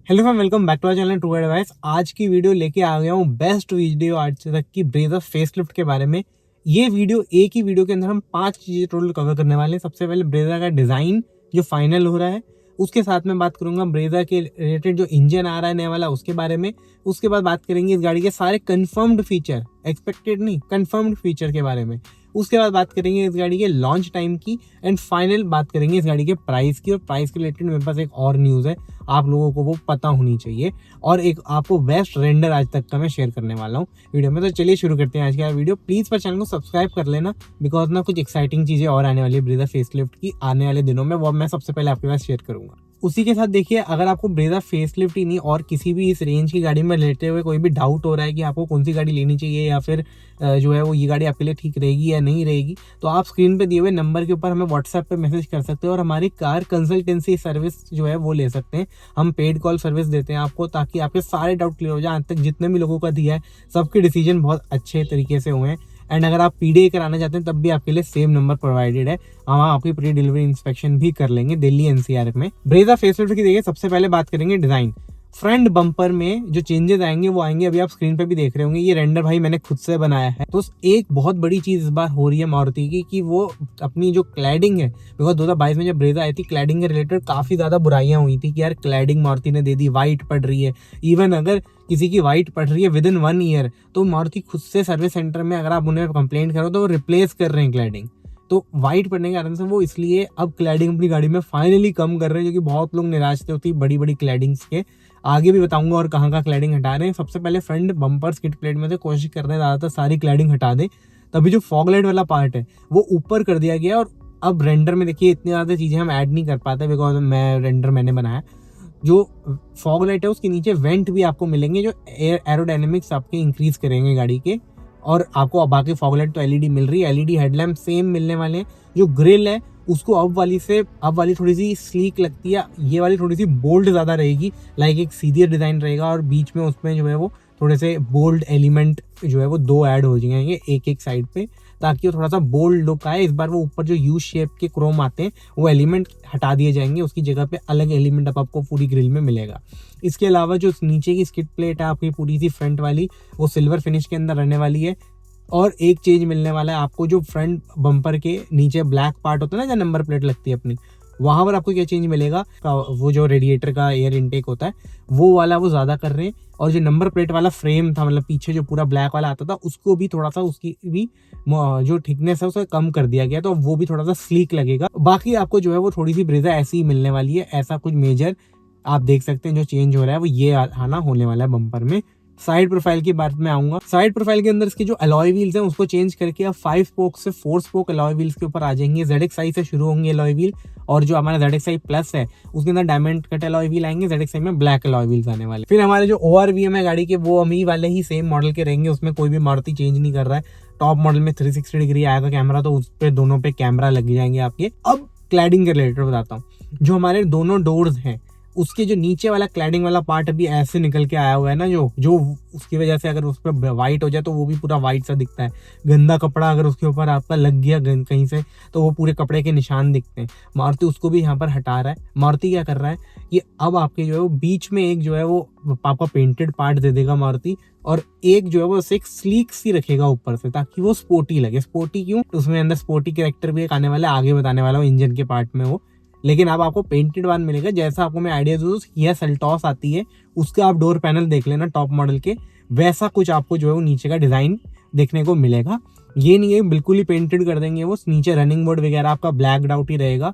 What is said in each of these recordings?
Hello friend, welcome back to our channel true advice. आज की video लेके आ गया हूँ बेस्ट वीडियो आज तक की ब्रेजा फेसलिफ्ट के बारे में। ये वीडियो एक ही वीडियो के अंदर हम 5 चीजें टोटल कवर करने वाले हैं। सबसे पहले ब्रेजा का डिजाइन जो फाइनल हो रहा है, उसके साथ में बात करूंगा ब्रेजा के रिलेटेड जो इंजन आ रहा है नया वाला उसके बारे में। उसके बाद बात करेंगे इस गाड़ी के सारे कंफर्म्ड फीचर, एक्सपेक्टेड नहीं कंफर्म्ड फीचर के बारे में। उसके बाद बात करेंगे इस गाड़ी के लॉन्च टाइम की एंड फाइनल बात करेंगे इस गाड़ी के प्राइस की। और प्राइस के रिलेटेड मेरे पास एक और न्यूज़ है, आप लोगों को वो पता होनी चाहिए, और एक आपको बेस्ट रेंडर आज तक का मैं शेयर करने वाला हूँ वीडियो में। तो चलिए शुरू करते हैं आज का वीडियो। प्लीज़ पर चैनल को सब्सक्राइब कर लेना, बिकॉज ना कुछ एक्साइटिंग चीज़ें और आने वाली है ब्रेजा फेसलिफ्ट की आने वाले दिनों में, वो मैं सबसे पहले आपके पास शेयर करूंगा। उसी के साथ देखिए, अगर आपको ब्रेजा फेसलिफ्ट ही नहीं और किसी भी इस रेंज की गाड़ी में लेते हुए कोई भी डाउट हो रहा है कि आपको कौन सी गाड़ी लेनी चाहिए या फिर जो है वो ये गाड़ी आपके लिए ठीक रहेगी या नहीं रहेगी, तो आप स्क्रीन पे दिए हुए नंबर के ऊपर हमें व्हाट्सएप पे मैसेज कर सकते हो और हमारी कार कंसल्टेंसी सर्विस जो है वो ले सकते हैं। हम पेड कॉल सर्विस देते हैं आपको, ताकि आपके सारे डाउट क्लियर हो जाए। आज तक जितने भी लोगों का दिया है सबके डिसीजन बहुत अच्छे तरीके से हुए हैं। एंड अगर आप पीडीए कराना चाहते हैं तब भी आपके लिए सेम नंबर प्रोवाइडेड है। हम आपकी प्री डिलीवरी इंस्पेक्शन भी कर लेंगे दिल्ली एनसीआर में। ब्रेजा फेसलिफ्ट की देखिए, सबसे पहले बात करेंगे डिजाइन। फ्रंट बम्पर में जो चेंजेस आएंगे वो आएंगे, अभी आप स्क्रीन पे भी देख रहे होंगे। ये रेंडर भाई मैंने खुद से बनाया है। तो एक बहुत बड़ी चीज इस बार हो रही है मारुति की कि वो अपनी जो क्लैडिंग है, बिकॉज 2022 में जब ब्रेजा आई थी क्लैडिंग के रिलेटेड काफी ज्यादा बुराइयां हुई थी कि यार क्लैडिंग मारुति ने दे दी, वाइट पड़ रही है। इवन अगर किसी की वाइट पड़ रही है विद इन 1 ईयर, तो मारुति खुद से सर्विस सेंटर में अगर आप उन्हें कंप्लेंट करो तो वो रिप्लेस कर रहे हैं क्लैडिंग। तो वाइट पड़ने के कारण से वो इसलिए अब क्लैडिंग अपनी गाड़ी में फाइनली कम कर रहे हैं, जो कि बहुत लोग निराश थे होती बड़ी बड़ी क्लैडिंग्स के। आगे भी बताऊंगा और कहाँ क्लैडिंग हटा रहे हैं। सबसे पहले फ्रंट बम्पर स्किड प्लेट में से कोशिश कर रहे हैं ज़्यादातर सारी क्लैडिंग हटा दें। तभी जो फॉग लाइट वाला पार्ट है वो ऊपर कर दिया गया। और अब रेंडर में देखिए इतनी ज़्यादा चीज़ें हम ऐड नहीं कर पाते, बिकॉज मैंने बनाया। जो फॉग लाइट है उसके नीचे वेंट भी आपको मिलेंगे, जो एरोडायनेमिक्स आपके इंक्रीज करेंगे गाड़ी के। और आपको बाकी फॉग लाइट तो एलईडी मिल रही है, एलईडी हेडलैम्प सेम मिलने वाले हैं। जो ग्रिल है उसको अब वाली थोड़ी सी स्लीक लगती है, ये वाली थोड़ी सी बोल्ड ज़्यादा रहेगी। लाइक एक सीधी डिज़ाइन रहेगा और बीच में उसमें जो है वो थोड़े से बोल्ड एलिमेंट जो है वो 2 ऐड हो जाएंगे एक एक साइड पे, ताकि वो थोड़ा सा बोल्ड लुक आए। इस बार वो ऊपर जो यू शेप के क्रोम आते हैं वो एलिमेंट हटा दिए जाएंगे, उसकी जगह पे अलग एलिमेंट अब आपको पूरी ग्रिल में मिलेगा। इसके अलावा जो नीचे की स्किड प्लेट है आपकी पूरी सी फ्रंट वाली, वो सिल्वर फिनिश के अंदर रहने वाली है। और एक चेंज मिलने वाला है आपको, जो फ्रंट बम्पर के नीचे ब्लैक पार्ट होता है ना, जहाँ नंबर प्लेट लगती है अपनी, वहां पर आपको क्या चेंज मिलेगा, वो जो रेडिएटर का एयर इनटेक होता है वो वाला वो ज्यादा कर रहे हैं। और जो नंबर प्लेट वाला फ्रेम था, मतलब पीछे जो पूरा ब्लैक वाला आता था, उसको भी थोड़ा सा उसकी भी जो थिकनेस है उसे कम कर दिया गया, तो वो भी थोड़ा सा स्लीक लगेगा। बाकी आपको जो है वो थोड़ी सी ब्रेजा ऐसी ही मिलने वाली है। ऐसा कुछ मेजर आप देख सकते हैं जो चेंज हो रहा है वो ये आना होने वाला है बम्पर में। साइड प्रोफाइल की बात में आऊंगा। साइड प्रोफाइल के अंदर इसके जो अलॉय व्हील्स हैं उसको चेंज करके अब 5 स्पोक से 4 स्पोक अलॉय व्हील्स के ऊपर आ जाएंगे। ZXi से शुरू होंगे अलॉय व्हील, और जो हमारा ZXi प्लस है उसके अंदर डायमंड कट अलॉय व्हील आएंगे। ZXi में ब्लैक अलॉय व्हील्स आने वाले। फिर हमारे जो ORVM है गाड़ी के, वो अमी वाले ही सेम मॉडल के रहेंगे, उसमें कोई भी मारुति चेंज नहीं कर रहा है। टॉप मॉडल में 360 डिग्री आएगा कैमरा, तो उस पर दोनों पे कैमरा लग जाएंगे आपके। अब क्लैडिंग के रिलेटेड बताता हूँ। जो हमारे दोनों डोर्स हैं उसके जो नीचे वाला क्लैडिंग वाला पार्ट अभी ऐसे निकल के आया हुआ है ना, जो उसकी वजह से अगर उस पर वाइट हो जाए तो वो भी पूरा वाइट सा दिखता है। गंदा कपड़ा अगर उसके ऊपर आपका लग गया कहीं से तो वो पूरे कपड़े के निशान दिखते हैं। मारुति उसको भी यहाँ पर हटा रहा है। मारुति क्या कर रहा है, ये अब आपके जो है वो बीच में एक जो है वो आपका पेंटेड पार्ट दे देगा मारुति, और एक जो है वो एक स्लीक सी रखेगा ऊपर से, ताकि वो स्पोर्टी लगे। स्पोर्टी क्यों, उसमें अंदर स्पोर्टी कैरेक्टर भी एक आने वाला है, आगे बताने वाला हूँ इंजन के पार्ट में वो। लेकिन अब आपको पेंटेड वन मिलेगा। जैसा आपको मैं आइडिया दूँ, किया सेल्टॉस आती है उसका आप डोर पैनल देख लेना टॉप मॉडल के, वैसा कुछ आपको जो है वो नीचे का डिजाइन देखने को मिलेगा। ये नहीं है बिल्कुल ही पेंटेड कर देंगे वो, नीचे रनिंग बोर्ड वगैरह आपका ब्लैक आउट ही रहेगा।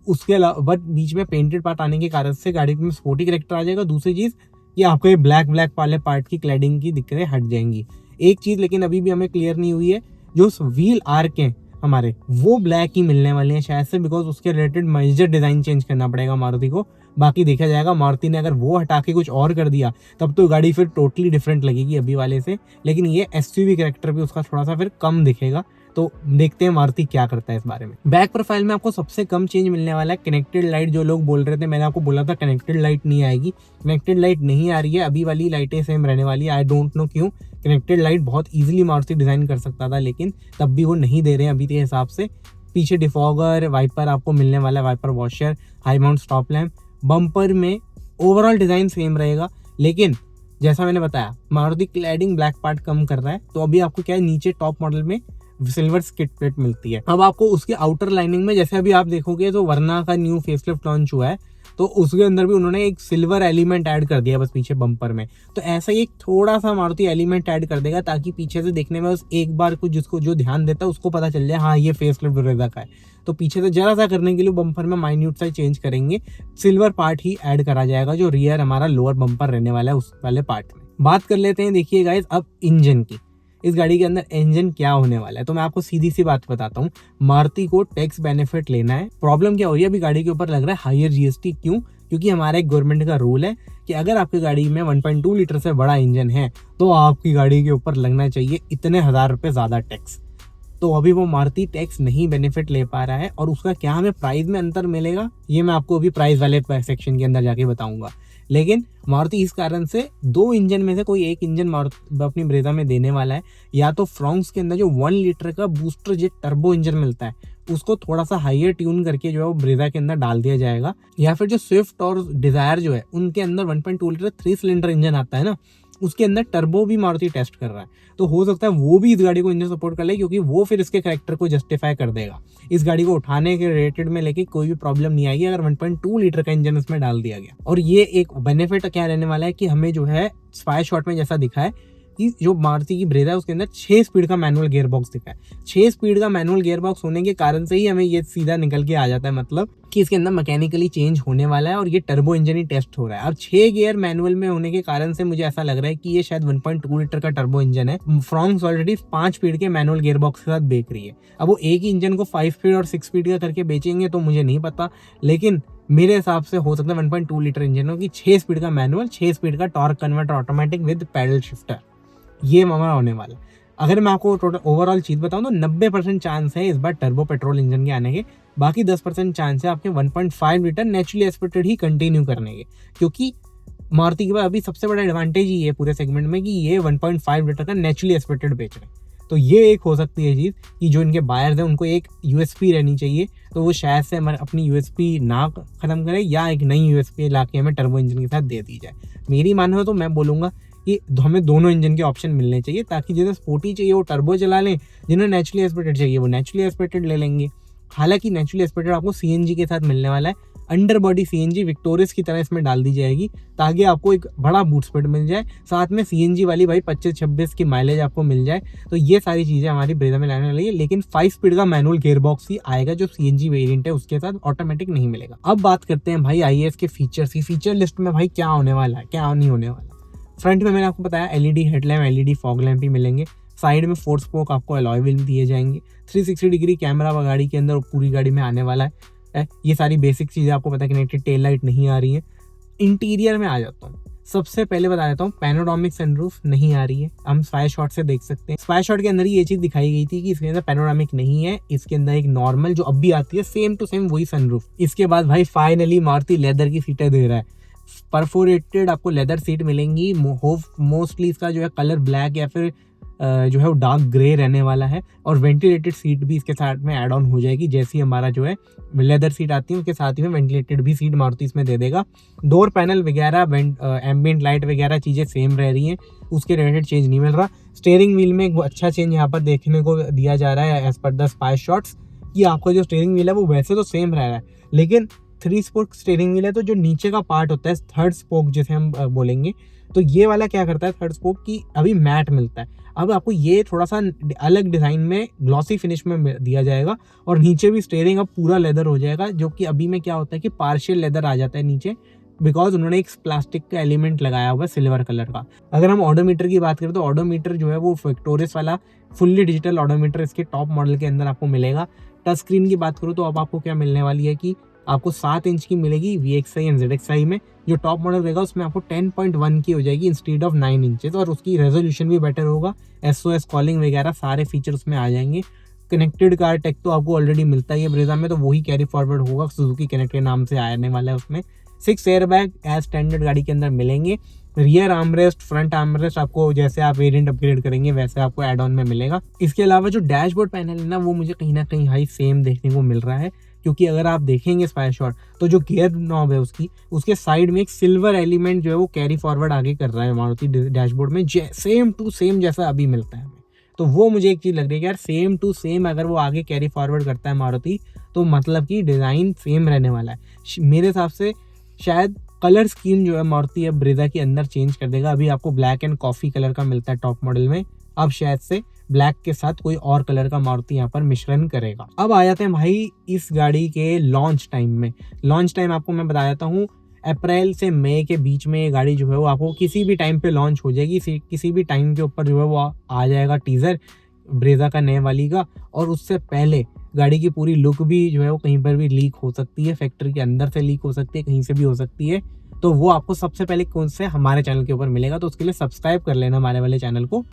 उसके अलावा बट बीच में पेंटेड पार्ट आने के कारण से गाड़ी में स्पोर्टी कैरेक्टर आ जाएगा। दूसरी चीज, ये आपको ये ब्लैक वाले पार्ट की क्लैडिंग की दिक्कतें हट जाएंगी। एक चीज लेकिन अभी भी हमें क्लियर नहीं हुई है, जो व्हील आर्क हैं हमारे वो ब्लैक ही मिलने वाले हैं शायद से, बिकॉज उसके रिलेटेड मेजर डिजाइन चेंज करना पड़ेगा मारुति को। बाकी देखा जाएगा, मारुति ने अगर वो हटा के कुछ और कर दिया तब तो गाड़ी फिर टोटली डिफरेंट लगेगी अभी वाले से। लेकिन ये SUV कैरेक्टर भी उसका थोड़ा सा फिर कम दिखेगा, तो देखते हैं मारुति क्या करता है इस बारे में। बैक प्रोफाइल में आपको सबसे कम चेंज मिलने वाला है कनेक्टेड लाइट। जो लोग बोल रहे थे, मैंने आपको बोला था कनेक्टेड लाइट नहीं आएगी, कनेक्टेड लाइट नहीं आ रही है। अभी वाली लाइटें सेम रहने वाली है। आई डोंट नो क्यों। कनेक्टेड लाइट बहुत इजीली मारुति डिजाइन कर सकता था, लेकिन तब भी वो नहीं दे रहे हैं अभी के हिसाब से। पीछे डिफॉगर वाइपर आपको मिलने वाला है, wiper washer, high mount stop lamp. Bumper में ओवरऑल डिजाइन सेम रहेगा, लेकिन जैसा मैंने बताया मारुति क्लैडिंग ब्लैक पार्ट कम कर रहा है, तो अभी आपको क्या है नीचे टॉप मॉडल में सिल्वर स्किड प्लेट मिलती है। अब आपको उसके आउटर लाइनिंग में जैसे अभी आप देखोगे तो वर्ना का न्यू फेसलिफ्ट लॉन्च हुआ है, तो उसके अंदर भी उन्होंने एक सिल्वर एलिमेंट ऐड कर दिया बस पीछे बम्पर में। तो ऐसा ही एक थोड़ा सा मारुति एलिमेंट ऐड कर देगा ताकि पीछे से देखने में बस एक बार कुछ जिसको जो ध्यान देता है उसको पता चल जाए हाँ ये फेसलिफ्ट ब्रेजा का है। तो पीछे से जरा सा करने के लिए बम्पर में माइन्यूट सा चेंज करेंगे, सिल्वर पार्ट ही ऐड करा जाएगा जो रियर हमारा लोअर बम्पर रहने वाला है उस वाले पार्ट में। बात कर लेते हैं देखिए गाइस अब इंजन की। इस गाड़ी के अंदर इंजन क्या होने वाला है, तो मैं आपको सीधी सी बात बताता हूँ। मारुति को टैक्स बेनिफिट लेना है। प्रॉब्लम क्या हो रही है, अभी गाड़ी के ऊपर लग रहा है हायर जीएसटी। क्यों? क्योंकि हमारा एक गवर्नमेंट का रूल है कि अगर आपकी गाड़ी में 1.2 लीटर से बड़ा इंजन है तो आपकी गाड़ी के ऊपर लगना चाहिए इतने 1000 रुपये ज्यादा टैक्स। तो अभी वो मारुति टैक्स नहीं बेनिफिट ले पा रहा है, और उसका क्या हमें प्राइस में अंतर मिलेगा ये मैं आपको अभी प्राइस वाले सेक्शन के अंदर जाके बताऊंगा। लेकिन मारुति इस कारण से 2 इंजन में से कोई एक इंजन मारुति अपनी ब्रेजा में देने वाला है। या तो फ्रॉन्क्स के अंदर जो 1 लीटर का बूस्टर जेट टर्बो इंजन मिलता है उसको थोड़ा सा हाइयर ट्यून करके जो है वो ब्रेजा के अंदर डाल दिया जाएगा, या फिर जो स्विफ्ट और डिजायर जो है उनके अंदर 1.2 लीटर 3 सिलेंडर इंजन आता है ना, उसके अंदर टर्बो भी मारुति टेस्ट कर रहा है। तो हो सकता है वो भी इस गाड़ी को इंजन सपोर्ट कर ले, क्योंकि वो फिर इसके कैरेक्टर को जस्टिफाई कर देगा। इस गाड़ी को उठाने के रिलेटेड में लेके कोई भी प्रॉब्लम नहीं आएगी अगर 1.2 लीटर का इंजन इसमें डाल दिया गया। और ये एक बेनिफिट क्या रहने वाला है कि हमें जो है स्पाई शॉट में जैसा दिखा है कि जो मारुति की ब्रेजा है उसके अंदर 6 स्पीड का मैनुअल गियर बॉक्स दिखा है। 6 स्पीड का मैनुअल गियर बॉक्स होने के कारण से ही हमें ये सीधा निकल के आ जाता है, मतलब कि इसके अंदर मैकेनिकली चेंज होने वाला है और ये टर्बो इंजन ही टेस्ट हो रहा है। अब 6 गियर मैनुअल में होने के कारण से मुझे ऐसा लग रहा है कि ये शायद 1.2 लीटर का टर्बो इंजन है। फ्रॉन्क्स ऑलरेडी 5 स्पीड के मैनुअल गियर बॉक्स के साथ बेच रही है। अब वो एक ही इंजन को 5 स्पीड और 6 स्पीड का करके बेचेंगे तो मुझे नहीं पता, लेकिन मेरे हिसाब से हो सकता है 1.2 लीटर इंजन हो कि 6 स्पीड का मैनुअल, 6 स्पीड का torque converter automatic with pedal shifter, ये हमारा होने वाला है। अगर मैं आपको टोटल ओवरऑल चीज बताऊं तो 90% चांस है इस बार टर्बो पेट्रोल इंजन के आने के, बाकी 10% चांस है आपके 1.5 लीटर नेचुरली एस्पिरेटेड ही कंटिन्यू करने के। क्योंकि मारुति के पास अभी सबसे बड़ा एडवांटेज ही है पूरे सेगमेंट में कि ये 1.5 लीटर का नेचुरली एस्पिरेटेड बेच रहे हैं। तो ये एक हो सकती है चीज़ कि जो इनके बायर्स हैं उनको एक यूएसपी रहनी चाहिए, तो वो शायद से हमारे अपनी यूएसपी ना खत्म करें या एक नई यूएसपी ला के हमें टर्बो इंजन के साथ दे दी जाए। मेरी मानो तो मैं बोलूँगा कि हमें दोनों इंजन के ऑप्शन मिलने चाहिए, ताकि जिन्हें स्पोर्टी चाहिए वो टर्बो चला लें, जिन्हें नेचुरली एस्पिरेटेड चाहिए वो नेचुरली एस्पिरेटेड ले लेंगे। हालांकि नेचुरली एस्पिरेटेड आपको सीएनजी के साथ मिलने वाला है, अंडर बॉडी सीएनजी विक्टोरियस की तरह इसमें डाल दी जाएगी ताकि आपको एक बड़ा बूट स्पीड मिल जाए, साथ में सीएनजी वाली भाई 25-26 की माइलेज आपको मिल जाए। तो ये सारी चीज़ें हमारी ब्रेजा में लाने वाली है, लेकिन 5 स्पीड का मैनुअल गियर बॉक्स ही आएगा जो सीएनजी वेरिएंट है, उसके साथ ऑटोमेटिक नहीं मिलेगा। अब बात करते हैं भाई आईएएस के फीचर्स की। फीचर लिस्ट में भाई क्या होने वाला है, क्या नहीं होने वाला। फ्रंट में मैंने आपको बताया LED headlamp, LED fog lamp ही मिलेंगे। साइड में 4 स्पोक आपको अलॉय व्हील दिए जाएंगे। 360 डिग्री कैमरा गाड़ी के अंदर पूरी गाड़ी में आने वाला है। ये सारी बेसिक चीज़ें आपको पता है। कनेक्टेड टेल लाइट नहीं आ रही है। इंटीरियर में आ जाता हूँ, सबसे पहले बता देता हूँ पैनोरामिक सनरूफ नहीं आ रही है, हम स्पाई शॉट से देख सकते हैं। स्पाई शॉट के अंदर ही ये चीज़ दिखाई गई थी कि इसके अंदर पैनोरामिक नहीं है, इसके अंदर एक नॉर्मल जो अब भी आती है सेम टू सेम वही सनरूफ। इसके बाद भाई फाइनली मारुति लेदर की सीटें दे रहा है। परफोरेटेड आपको लेदर सीट मिलेंगी। मोस्टली इसका जो है कलर ब्लैक या फिर जो है वो डार्क ग्रे रहने वाला है, और वेंटिलेटेड सीट भी इसके साथ में ऐड ऑन हो जाएगी। जैसी हमारा जो है लेदर सीट आती है उसके साथ ही में वेंटिलेटेड भी सीट मारुति इसमें दे देगा। डोर पैनल वगैरह एम्बिएंट लाइट वगैरह चीज़ें सेम रह रही हैं, उसके रिलेटेड चेंज नहीं मिल रहा। स्टीयरिंग व्हील में एक अच्छा चेंज यहाँ पर देखने को दिया जा रहा है as per the spy shots, कि आपका जो स्टीयरिंग व्हील है वो वैसे तो सेम रह रहा है, लेकिन 3 स्पोक स्टीयरिंग व्हील है, तो जो नीचे का पार्ट होता है थर्ड स्पोक जिसे हम बोलेंगे, तो ये वाला क्या करता है थर्ड स्पोक की अभी मैट मिलता है। अब आपको ये थोड़ा सा अलग डिज़ाइन में ग्लॉसी फिनिश में दिया जाएगा, और नीचे भी स्टीयरिंग अब पूरा लेदर हो जाएगा, जो कि अभी में क्या होता है कि पार्शियल लेदर आ जाता है नीचे, बिकॉज उन्होंने एक प्लास्टिक का एलिमेंट लगाया हुआ है सिल्वर कलर का। अगर हम ऑडोमीटर की बात करें तो ऑडोमीटर जो है वो विक्टोरियस वाला फुल्ली डिजिटल ऑडोमीटर इसके टॉप मॉडल के अंदर आपको मिलेगा। टच स्क्रीन की बात करूँ तो अब आपको क्या मिलने वाली है कि आपको 7 इंच की मिलेगी VXI एंड ZXI में। जो टॉप मॉडल रहेगा उसमें आपको 10.1 की हो जाएगी इंस्टेड ऑफ 9 इंचेस, और उसकी रेजोल्यूशन भी बेटर होगा। SOS कॉलिंग वगैरह सारे फीचर उसमें आ जाएंगे। कनेक्टेड कार टेक तो आपको ऑलरेडी मिलता ही है ब्रेजा में, तो वही कैरी फॉरवर्ड होगा, सुजुकी कनेक्ट के नाम से आने वाला है उसमें। 6 एयरबैग एज स्टैंडर्ड गाड़ी के अंदर मिलेंगे। रियर आर्मरेस्ट, फ्रंट आर्मरेस्ट आपको जैसे आप वेरिएंट अपग्रेड करेंगे वैसे आपको एड ऑन में मिलेगा। इसके अलावा जो डैशबोर्ड पैनल है ना वो मुझे कहीं ना कहीं हाई सेम देखने को मिल रहा है, क्योंकि अगर आप देखेंगे स्पाई शॉट तो जो गियर नॉब है उसके साइड में एक सिल्वर एलिमेंट जो है वो कैरी फॉरवर्ड आगे कर रहा है मारुति डैशबोर्ड में, सेम टू सेम जैसा अभी मिलता है हमें। तो वो मुझे एक चीज़ लग रही है कि यार सेम टू सेम अगर वो आगे कैरी फॉरवर्ड करता है मारुति, तो मतलब कि डिज़ाइन सेम रहने वाला है। मेरे हिसाब से शायद कलर स्कीम जो है मारुति अब ब्रेजा के अंदर चेंज कर देगा। अभी आपको ब्लैक एंड कॉफ़ी कलर का मिलता है टॉप मॉडल में, अब शायद से ब्लैक के साथ कोई और कलर का मारुति यहाँ पर मिश्रण करेगा। अब आ जाते हैं भाई इस गाड़ी के लॉन्च टाइम में। लॉन्च टाइम आपको मैं बता देता हूँ, अप्रैल से मई के बीच में ये गाड़ी जो है वो आपको किसी भी टाइम पे लॉन्च हो जाएगी। किसी भी टाइम के ऊपर जो है वो आ जाएगा टीज़र ब्रेजा का नए वाली का। और उससे पहले गाड़ी की पूरी लुक भी जो है वो कहीं पर भी लीक हो सकती है, फैक्ट्री के अंदर से लीक हो सकती है, कहीं से भी हो सकती है। तो वो आपको सबसे पहले कौन से हमारे चैनल के ऊपर मिलेगा, तो उसके लिए सब्सक्राइब कर लेना हमारे वाले चैनल को।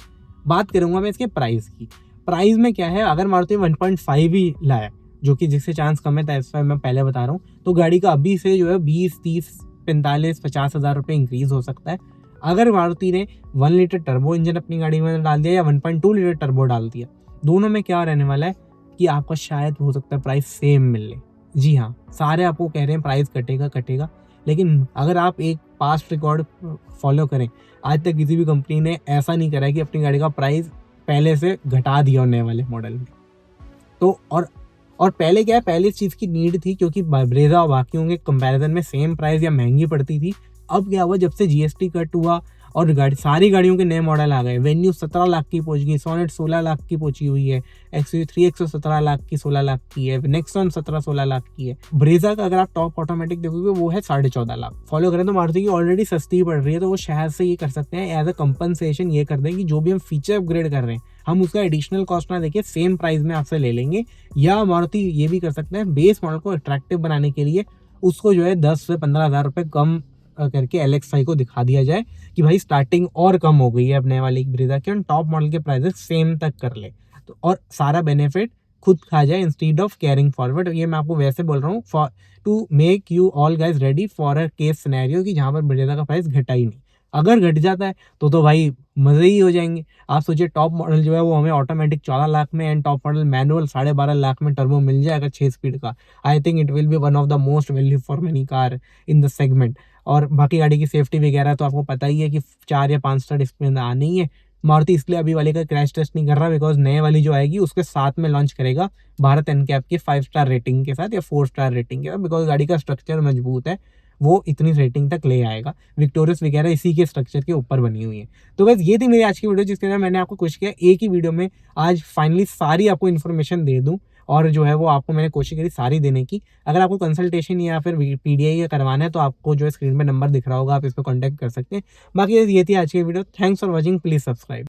बात करूंगा मैं इसके प्राइस की। प्राइस में क्या है, अगर मारुति 1.5 ही लाया, जो कि जिससे चांस कम है, तो मैं पहले बता रहा हूँ, तो गाड़ी का अभी से जो है 20, 30, 45, 50 हज़ार रुपये इंक्रीज हो सकता है। अगर मारुति ने 1 लीटर टर्बो इंजन अपनी गाड़ी में डाल दिया या 1.2 लीटर टर्बो डाल दिया, दोनों में क्या रहने वाला है कि आपका शायद हो सकता है प्राइस सेम मिल ले। जी हाँ, सारे आपको कह रहे हैं प्राइस कटेगा, लेकिन अगर आप एक पास्ट रिकॉर्ड फॉलो करें, आज तक किसी भी कंपनी ने ऐसा नहीं करा है कि अपनी गाड़ी का प्राइस पहले से घटा दिया नए वाले मॉडल में। तो और पहले क्या है, पहले इस चीज़ की नीड थी क्योंकि ब्रेजा और बाकियों के कंपैरिजन में सेम प्राइस या महंगी पड़ती थी। अब क्या हुआ, जब से जीएसटी कट हुआ और सारी गाड़ियों के नए मॉडल आ गए, वेन्यू 17 लाख की पहुंच गई, सोनेट 16 लाख की पहुंची हुई है, XUV3 117 लाख की, 16 लाख की है, नेक्सॉन 17-16 लाख की है। ब्रेजा का अगर आप टॉप ऑटोमेटिक देखोगे वो है 14.5 लाख। फॉलो करें तो मारुति की ऑलरेडी सस्ती पड़ रही है, तो वो शायद से ये कर सकते हैं एज अ कंपनसेशन, ये कर दें कि जो भी हम फीचर अपग्रेड कर रहे हैं हम उसका एडिशनल कॉस्ट ना देके सेम प्राइस में आपसे ले लेंगे। या मारुति ये भी कर सकते हैं बेस मॉडल को अट्रैक्टिव बनाने के लिए उसको जो है 10 से 15 हज़ार रुपये कम करके LX5 को दिखा दिया जाए कि भाई स्टार्टिंग और कम हो गई है अपने वाली ब्रेजा के, टॉप मॉडल के प्राइसेस सेम तक कर ले, तो और सारा बेनिफिट खुद खा जाए इंस्टीड ऑफ कैरिंग फॉरवर्ड। ये मैं आपको वैसे बोल रहा हूँ for to make you all guys ready for a case scenario कि जहाँ पर ब्रेजा का प्राइस घटा ही नहीं। अगर घट जाता है तो भाई मजे ही हो जाएंगे। आप सोचिए टॉप मॉडल जो है वो हमें ऑटोमेटिक 14 लाख में and top model manual 12.5 lakh में टर्बो मिल जाएगा 6 स्पीड का। I think it will be one of the most value for money car in the segment. और बाकी गाड़ी की सेफ्टी वगैरह तो आपको पता ही है कि 4 या 5 स्टार इसके अंदर आनी ही है। मारुति इसलिए अभी वाले का क्रैश टेस्ट नहीं कर रहा बिकॉज नए वाली जो आएगी उसके साथ में लॉन्च करेगा भारत एनकैप की 5 स्टार रेटिंग के साथ या 4 स्टार रेटिंग के साथ, बिकॉज गाड़ी का स्ट्रक्चर मजबूत है, वो इतनी रेटिंग तक ले आएगा। विक्टोरियस वगैरह इसी के स्ट्रक्चर के ऊपर बनी हुई है। तो बस ये थी मेरी आज की वीडियो जिसके अंदर मैंने आपको कोशिश किया एक ही वीडियो में आज फाइनली सारी आपको इन्फॉर्मेशन दे दूं, और जो है वो आपको मैंने कोशिश करी सारी देने की। अगर आपको कंसल्टेशन या फिर PDI या करवाना है तो आपको जो है स्क्रीन पे नंबर दिख रहा होगा, आप इस पर कॉन्टैक्ट कर सकते हैं। बाकी ये थी आज की video. Thanks for watching, please subscribe.